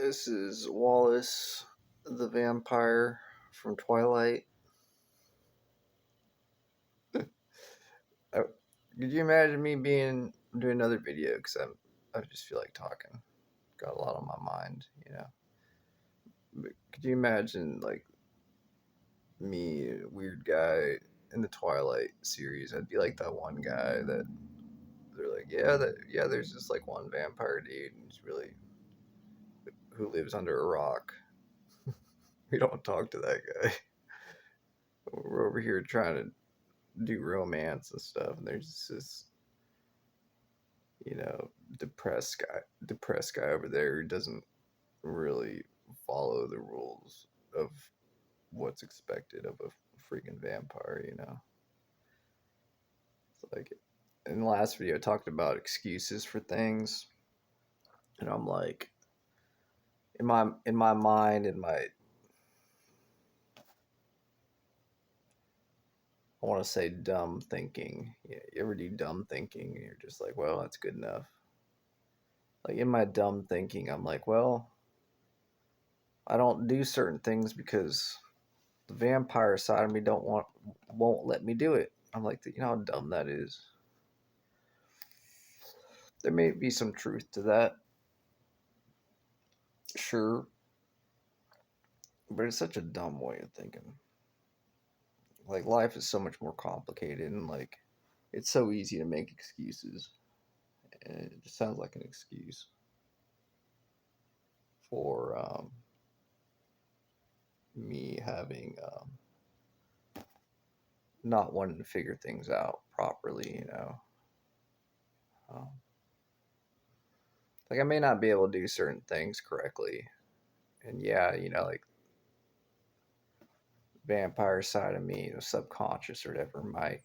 This is Wallace the vampire from Twilight. Uh, Could you imagine me doing another video? Because I just feel like talking. Got a lot on my mind. But could you imagine like me, a weird guy in the Twilight series? I'd be like that one guy that they're like, yeah, there's just like one vampire dude, and he's really who lives under a rock. We don't talk to that guy. We're over here trying to do romance and stuff, and there's just this depressed guy over there who doesn't really follow the rules of what's expected of a freaking vampire. It's like in the last video I talked about excuses for things, and I'm like, in my mind, I want to say dumb thinking. You ever do dumb thinking and you're just like, well, that's good enough. Like in my dumb thinking, I'm like, well, I don't do certain things because the vampire side of me won't let me do it. I'm like, you know how dumb that is. There may be some truth to that, sure, but it's such a dumb way of thinking. Like life is so much more complicated, and like it's so easy to make excuses, and it just sounds like an excuse for me having not wanting to figure things out properly. Um, like I may not be able to do certain things correctly, and like vampire side of me, the subconscious or whatever, might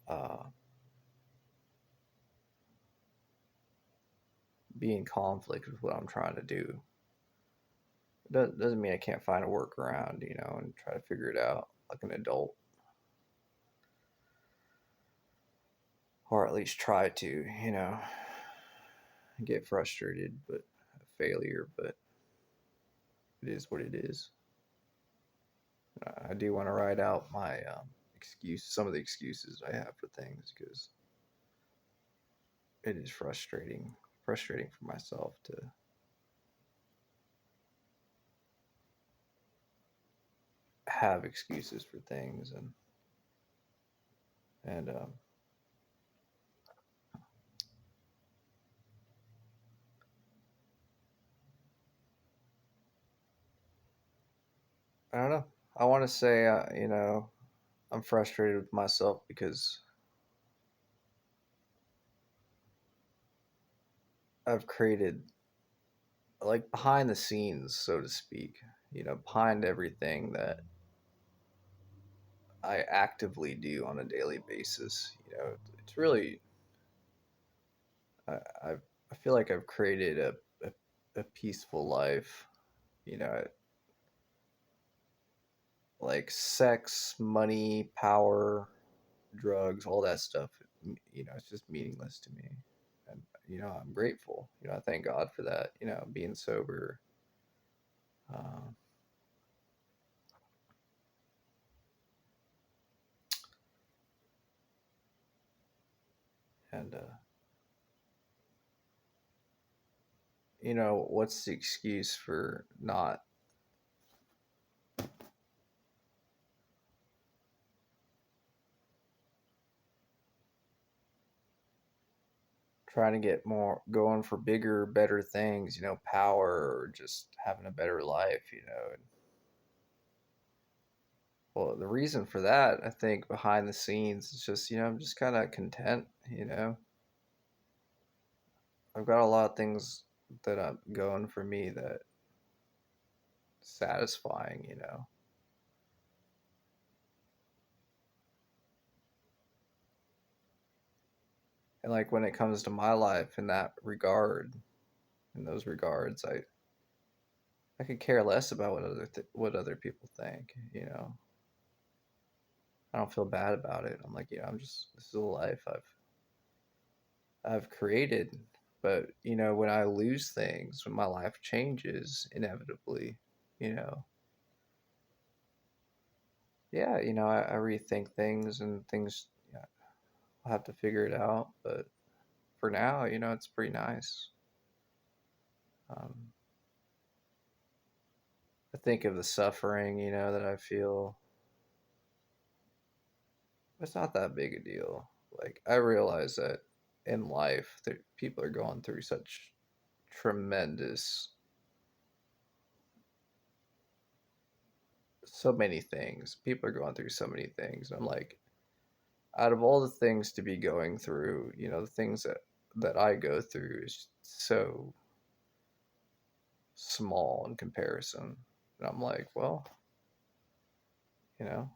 uh, be in conflict with what I'm trying to do. It doesn't mean I can't find a workaround, and try to figure it out like an adult, or at least try to, get frustrated, but failure, but it is what it is. I do want to write out my some of the excuses I have for things because it is frustrating for myself to have excuses for things and I don't know. I want to say I'm frustrated with myself because I've created like behind the scenes, so to speak, behind everything that I actively do on a daily basis. It's really I I've, I feel like I've created a peaceful life. You know, like sex, money, power, drugs, all that stuff. It's just meaningless to me. And I'm grateful. I thank God for that. Being sober. Uh, and what's the excuse for not trying to get more, going for bigger, better things, power or just having a better life. And, well, the reason for that, I think, behind the scenes is just, I'm just kind of content. I've got a lot of things that I'm going for me that satisfying. And like when it comes to my life in that regard, in those regards, I could care less about what other people think. I don't feel bad about it. I'm like, I'm just, this is a life I've created, But, when I lose things, when my life changes inevitably, you know, yeah, I rethink things and things, yeah, I'll have to figure it out. But for now, it's pretty nice. Um, I think of the suffering, that I feel. It's not that big a deal. Like, I realize that in life, that people are going through such tremendous, so many things. People are going through so many things. I'm like, out of all the things to be going through, the things that I go through is so small in comparison. And I'm like, well, you know,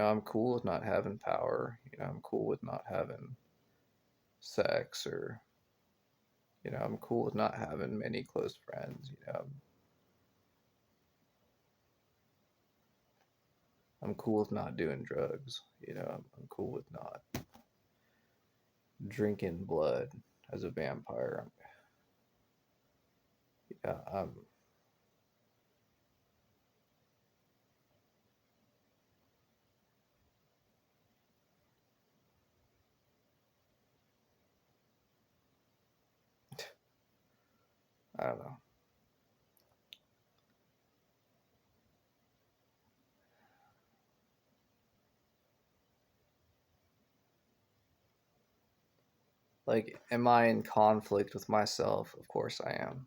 I'm cool with not having power. I'm cool with not having sex, or I'm cool with not having many close friends. I'm cool with not doing drugs. I'm cool with not drinking blood as a vampire. Yeah, I don't know. Like, am I in conflict with myself? Of course I am.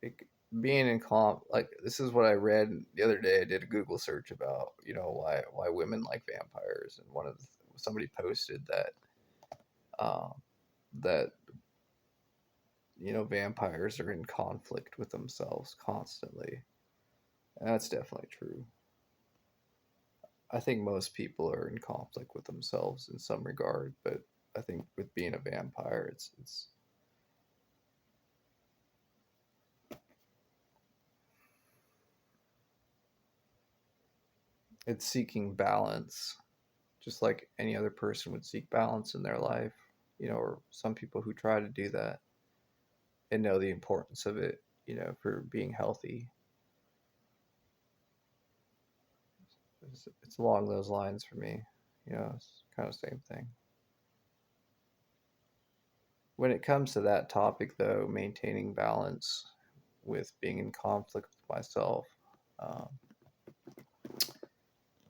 Like, being in like, this is what I read the other day. I did a Google search about, why women like vampires, and somebody posted that um, that vampires are in conflict with themselves constantly. And that's definitely true. I think most people are in conflict with themselves in some regard, but I think with being a vampire, it's seeking balance, just like any other person would seek balance in their life. Or some people who try to do that and know the importance of it, for being healthy. It's along those lines for me. It's kind of the same thing. When it comes to that topic, though, maintaining balance with being in conflict with myself, um,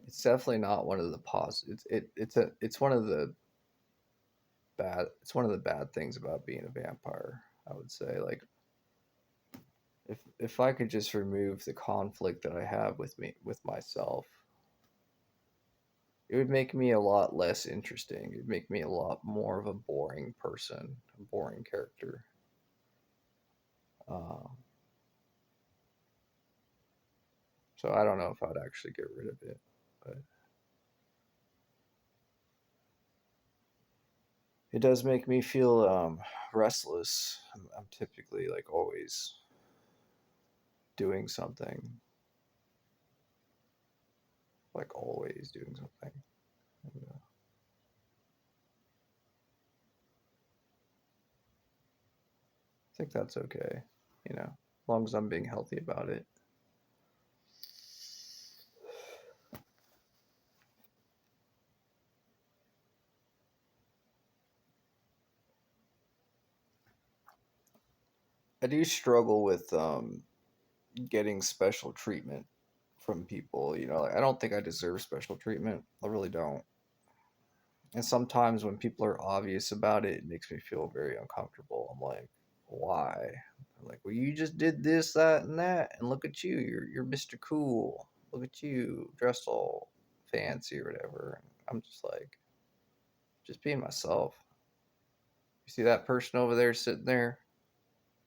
it's definitely not one of the positives. It's one of the bad things about being a vampire. I would say, like, if I could just remove the conflict that I have with myself, it would make me a lot less interesting. It'd make me a lot more of a boring person, a boring character. Uh, so I don't know if I'd actually get rid of it, but it does make me feel restless. I'm typically, like, always doing something, like always doing something. And, I think that's okay, as long as I'm being healthy about it. I do struggle with getting special treatment from people. Like, I don't think I deserve special treatment. I really don't. And sometimes when people are obvious about it, it makes me feel very uncomfortable. I'm like, why? I'm like, well, you just did this, that, and that, and look at you. You're Mr. Cool. Look at you, dressed all fancy or whatever. And I'm just like, just being myself. You see that person over there sitting there?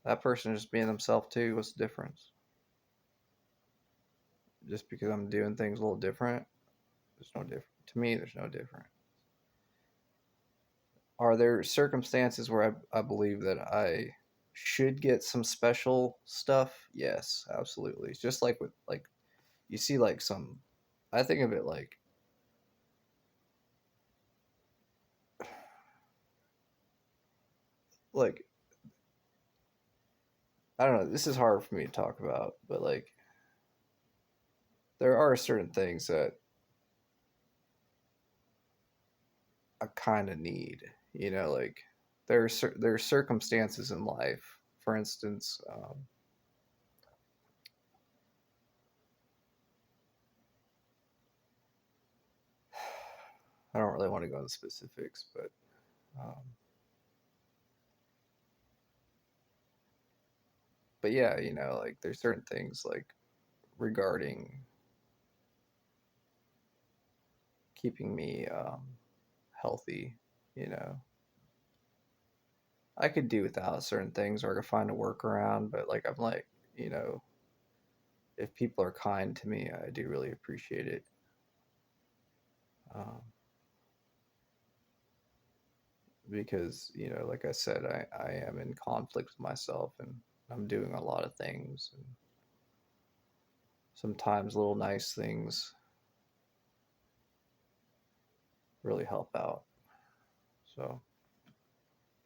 That person is just being themselves too. What's the difference? Just because I'm doing things a little different, there's no difference. To me, there's no difference. Are there circumstances where I believe that I should get some special stuff? Yes, absolutely. It's just like with, like, you see, like, some, I think of it like like I don't know, this is hard for me to talk about, but like there are certain things that I kind of need, like there are circumstances in life. For instance, I don't really want to go into specifics, um, but yeah, like there's certain things like regarding keeping me healthy. You know, I could do without certain things, or I could find a workaround. But like I'm like, you know, if people are kind to me, I do really appreciate it. Um, because like I said, I am in conflict with myself, and I'm doing a lot of things, and sometimes little nice things really help out. So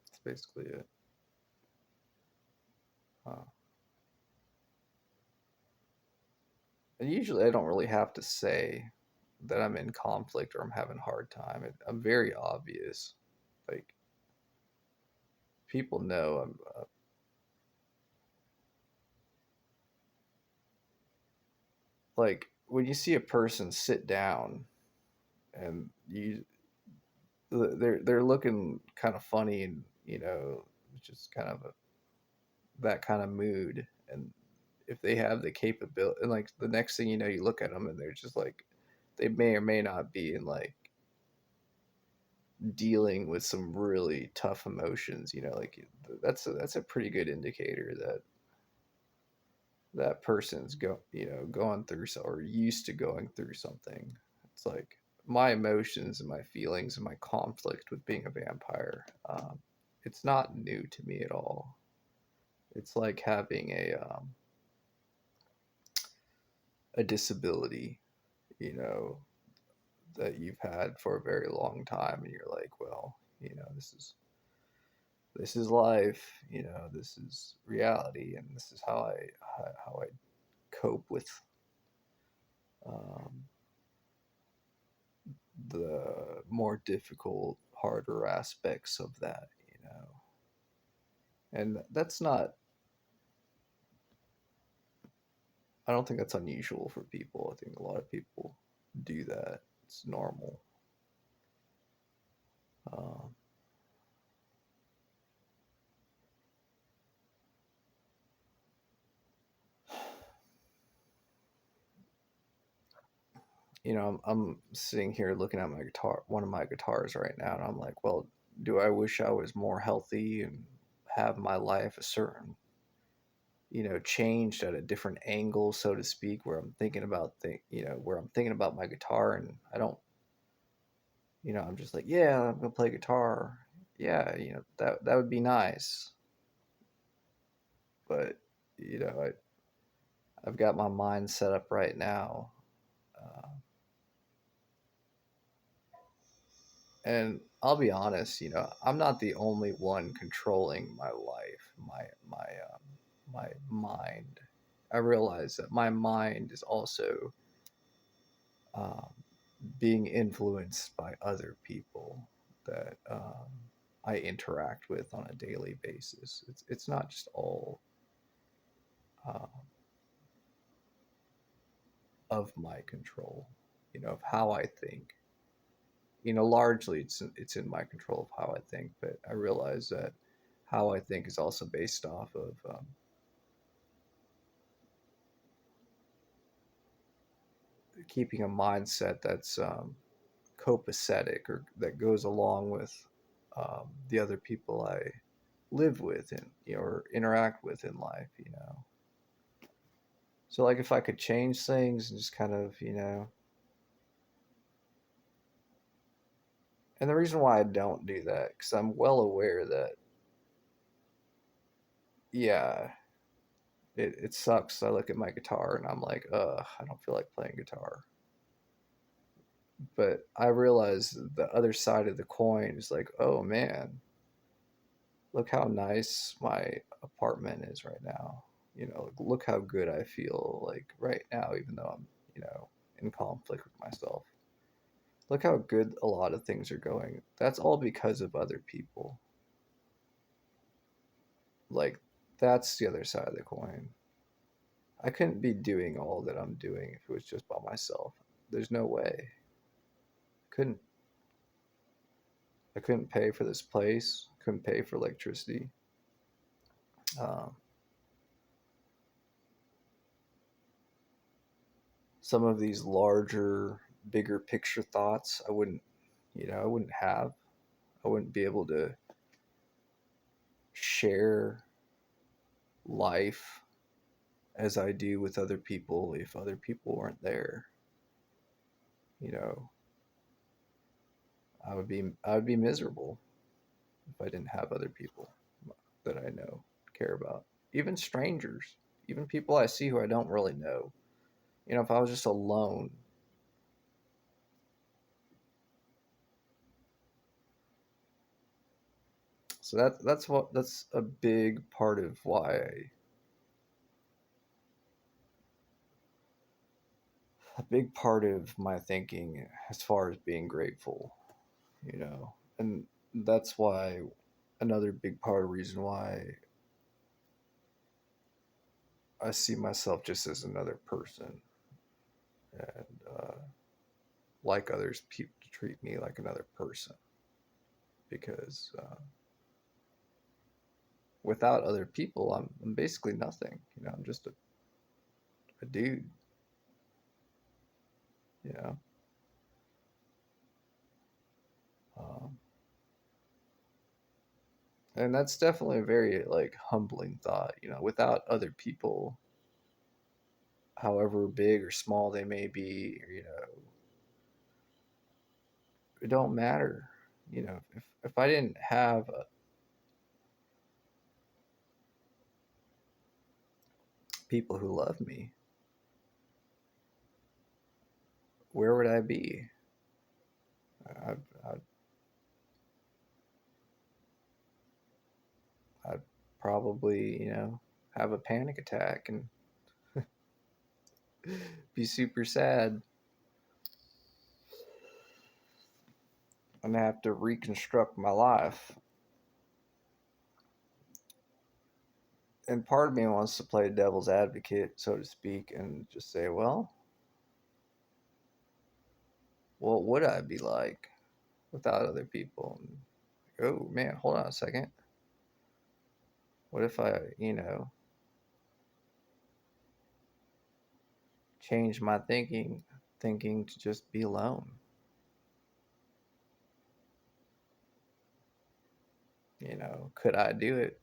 that's basically it. Uh, and usually I don't really have to say that I'm in conflict or I'm having a hard time. I'm very obvious. Like people know I'm like when you see a person sit down and they're looking kind of funny, and just kind of that kind of mood. And if they have the capability, and like the next thing you know, you look at them and they're just like they may or may not be in like dealing with some really tough emotions. Like that's a pretty good indicator that that person's going through or used to going through something. It's like my emotions and my feelings and my conflict with being a vampire. It's not new to me at all. It's like having a disability, you know, that you've had for a very long time, and you're like, well, this is life. This is reality, and this is how I cope with um, the more difficult, harder aspects of that. And that's not, I don't think that's unusual for people. I think a lot of people do that. It's normal. Um, I'm sitting here looking at my guitar, one of my guitars right now, and I'm like, well, do I wish I was more healthy and have my life a certain, changed at a different angle, so to speak, where I'm thinking about where I'm thinking about my guitar, and I don't, I'm just like, yeah, I'm gonna play guitar. Yeah, that would be nice, but I've got my mind set up right now. Uh, And I'll be honest, I'm not the only one controlling my life, my mind. I realize that my mind is also um, being influenced by other people that I interact with on a daily basis. It's not just all uh, of my control, of how I think. Largely it's in my control of how I think, but I realize that how I think is also based off of keeping a mindset that's copacetic, or that goes along with the other people I live with and or interact with in life. So like if I could change things and just kind of and the reason why I don't do that because I'm well aware that yeah, it sucks. I look at my guitar and I'm like, I don't feel like playing guitar. But I realize the other side of the coin is like, oh man, look how nice my apartment is right now. Look how good I feel like right now, even though I'm, in conflict with myself. Look how good a lot of things are going. That's all because of other people. Like, that's the other side of the coin. I couldn't be doing all that I'm doing if it was just by myself. There's no way. Couldn't I couldn't pay for this place, couldn't pay for electricity. Um, some of these larger, bigger picture thoughts I wouldn't have. I wouldn't be able to share life as I do with other people if other people weren't there. You know, I would be miserable if I didn't have other people that I know care about. Even strangers, even people I see who I don't really know. If I was just alone, so that's a big part of why a big part of my thinking as far as being grateful, you know. And that's why another big part of the reason why I see myself just as another person and like others people treat me like another person because without other people I'm basically nothing, I'm just a dude, you know. um, and that's definitely a very like humbling thought, without other people, however big or small they may be, it don't matter. If I didn't have people who love me, where would I be? I'd, I'd probably, have a panic attack and be super sad and have to reconstruct my life. And part of me wants to play devil's advocate, so to speak, and just say, well, what would I be like without other people? And, oh man, hold on a second. What if I, change my thinking to just be alone? Could I do it?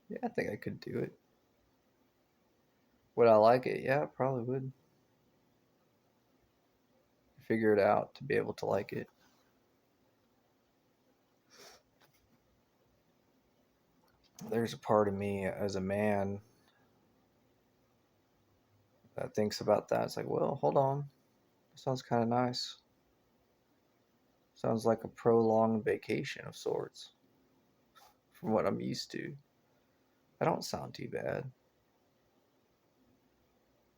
Yeah, I think I could do it. Would I like it? Yeah, I probably would. Figure it out to be able to like it. There's a part of me as a man that thinks about that. It's like, well, hold on. That sounds kind of nice. Sounds like a prolonged vacation of sorts from what I'm used to. I don't sound too bad.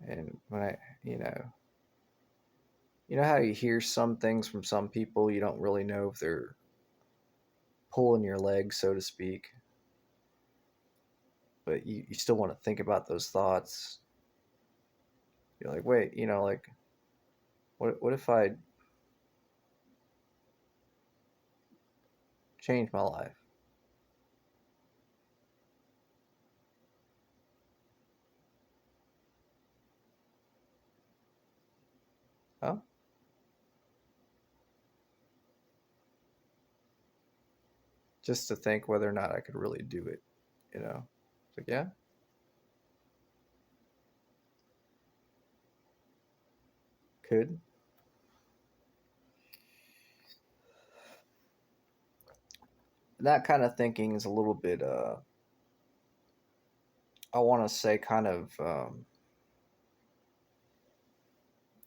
And when you know how you hear some things from some people, you don't really know if they're pulling your leg, so to speak, but you still want to think about those thoughts. You're like, wait, like, what if I change my life? Huh? Just to think whether or not I could really do it, you know? It's like, yeah, could. That kind of thinking is a little bit, I want to say, kind of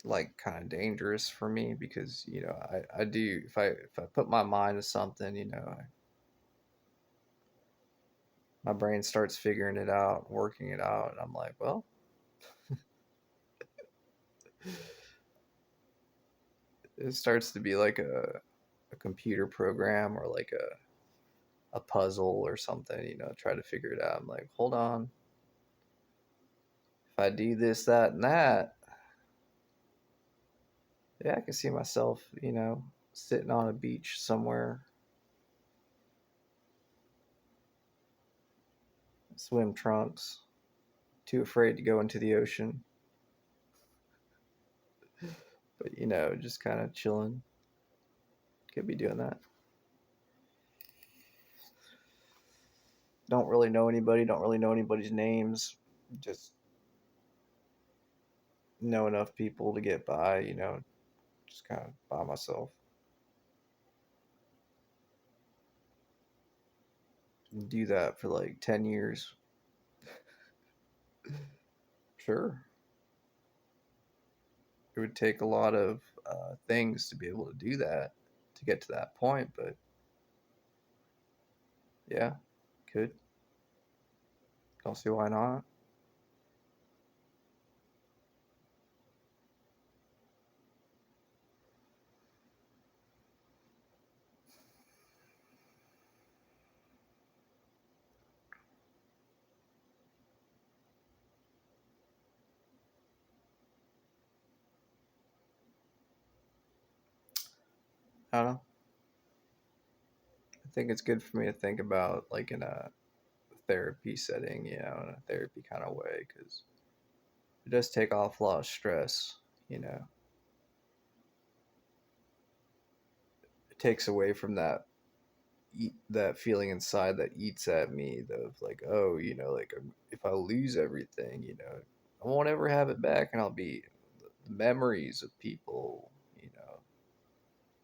like kind of dangerous for me because I do if I put my mind to something, my brain starts figuring it out, working it out, and I'm like, well, it starts to be like a computer program or like a puzzle or something, try to figure it out. I'm like, hold on. If I do this, that, and that, yeah, I can see myself, sitting on a beach somewhere, swim trunks, too afraid to go into the ocean, but, just kind of chilling. Could be doing that. Don't really know anybody, don't really know anybody's names, just know enough people to get by, just kind of by myself. Do that for like 10 years. Sure. It would take a lot of things to be able to do that, to get to that point, but yeah, could. Don't see why not. I don't know. I think it's good for me to think about like in a therapy setting, in a therapy kind of way, because it does take off a lot of stress, you know. It takes away from that feeling inside that eats at me of like, oh, like if I lose everything, I won't ever have it back, and I'll be the memories of people,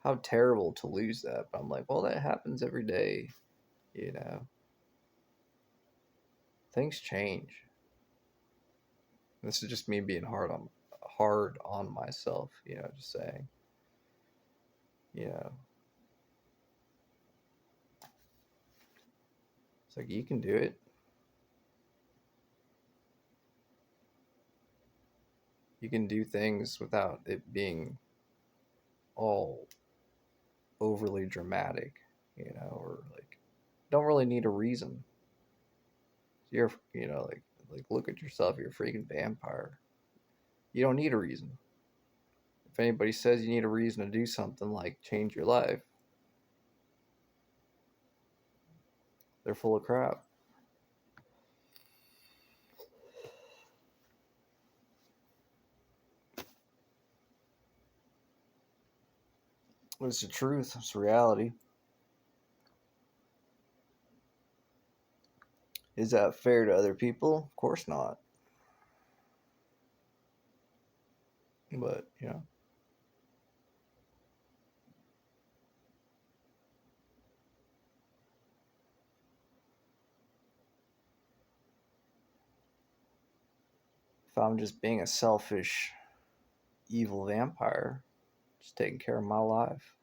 how terrible to lose that. But I'm like, well, that happens every day, you know. Things change. This is just me being hard on myself, just saying, you know, it's like you can do it. You can do things without it being all overly dramatic, or like don't really need a reason. You're, like look at yourself. You're a freaking vampire. You don't need a reason. If anybody says you need a reason to do something like change your life, they're full of crap. It's the truth. It's reality. Is that fair to other people? Of course not. But, if I'm just being a selfish, evil vampire, just taking care of my life,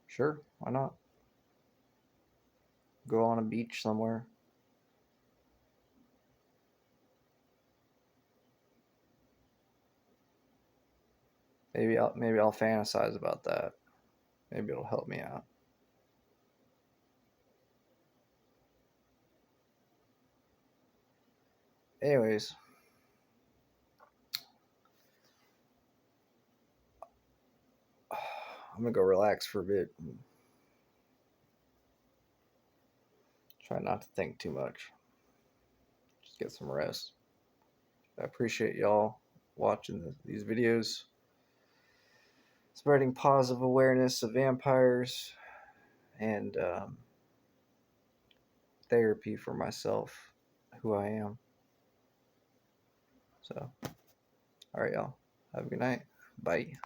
sure, why not? Go on a beach somewhere. Maybe I'll fantasize about that. Maybe it'll help me out. Anyways, I'm gonna go relax for a bit and try not to think too much. Just get some rest. I appreciate y'all watching these videos, spreading positive awareness of vampires and therapy for myself, who I am. So, all right, y'all. Have a good night. Bye.